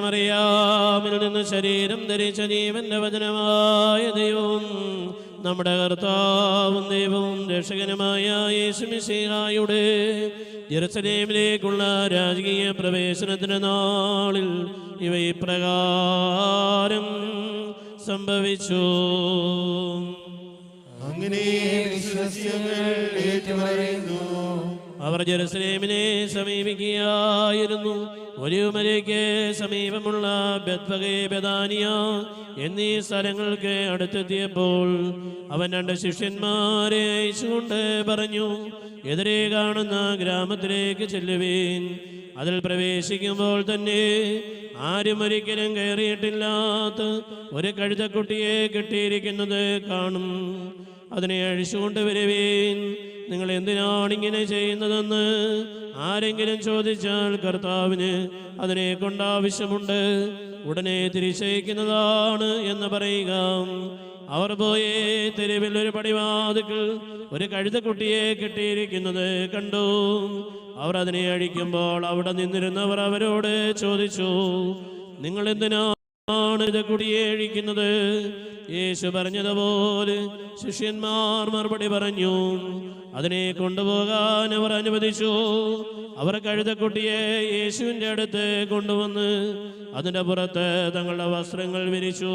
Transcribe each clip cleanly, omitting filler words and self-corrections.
മറിയാമിൽ നിന്ന് ശരീരം ധരിച്ച ജീവന്റെ വചനമായ ദൈവവും നമ്മുടെ കർത്താവും ദൈവവും രക്ഷകനുമായ യേശുമിശിഹായുടെ ജെറുസലേമിലേക്കുള്ള രാജകീയ പ്രവേശനത്തിന്റെ നാളിൽ ഇവ ഇപ്രകാരം സംഭവിച്ചു. അങ്ങനെ അവർ ജെറുസലേമിനെ സമീപിക്കുകയായിരുന്നു. ഒലിവുമലയ്ക്ക് സമീപമുള്ള ബെത്ഫഗെ, ബെഥാനിയ എന്നീ സ്ഥലങ്ങൾക്ക് അടുത്തെത്തിയപ്പോൾ അവൻ 2 ശിഷ്യന്മാരെ അയച്ചുകൊണ്ട് പറഞ്ഞു, എതിരെ കാണുന്ന ഗ്രാമത്തിലേക്ക് ചെല്ലുവീൻ. അതിൽ പ്രവേശിക്കുമ്പോൾ തന്നെ ആരും ഒരിക്കലും കയറിയിട്ടില്ലാത്ത ഒരു കഴുതക്കുട്ടിയെ കെട്ടിയിരിക്കുന്നത് കാണും. അതിനെ അഴിച്ചുകൊണ്ട് വരുവീൻ. നിങ്ങൾ എന്തിനാണിങ്ങനെ ചെയ്യുന്നതെന്ന് ആരെങ്കിലും ചോദിച്ചാൽ കർത്താവിന് അതിനെ കൊണ്ടാവശ്യമുണ്ട്, ഉടനെ തിരിച്ചയക്കുന്നതാണ് എന്ന് പറയുക. അവർ പോയി തെരുവിൽ ഒരു പടിവാതിൽക്കൽ ഒരു കഴുതക്കുട്ടിയെ കെട്ടിയിരിക്കുന്നത് കണ്ടു. അവർ അതിനെ അഴിക്കുമ്പോൾ അവിടെ നിന്നിരുന്നവർ അവരോട് ചോദിച്ചു, നിങ്ങൾ എന്തിനാണ് ഇത് കുടിയെ അഴിക്കുന്നത്? യേശു പറഞ്ഞതുപോലെ ശിഷ്യന്മാർ മറുപടി പറഞ്ഞു. അതിനെ കൊണ്ടുപോകാൻ അവർ അനുവദിച്ചു. അവർ കഴുതക്കുട്ടിയെ യേശുവിൻ്റെ അടുത്ത് കൊണ്ടുവന്ന് അതിൻ്റെ പുറത്ത് തങ്ങളുടെ വസ്ത്രങ്ങൾ വിരിച്ചു.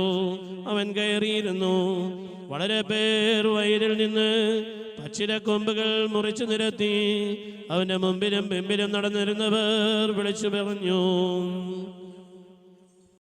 അവൻ കയറിയിരുന്നു. വളരെ പേർ വയലിൽ നിന്ന് പച്ചിലക്കൊമ്പുകൾ മുറിച്ചു നിരത്തി. അവൻ്റെ മുമ്പിലും പിമ്പിലും നടന്നിരുന്നവർ വിളിച്ചു പറഞ്ഞു,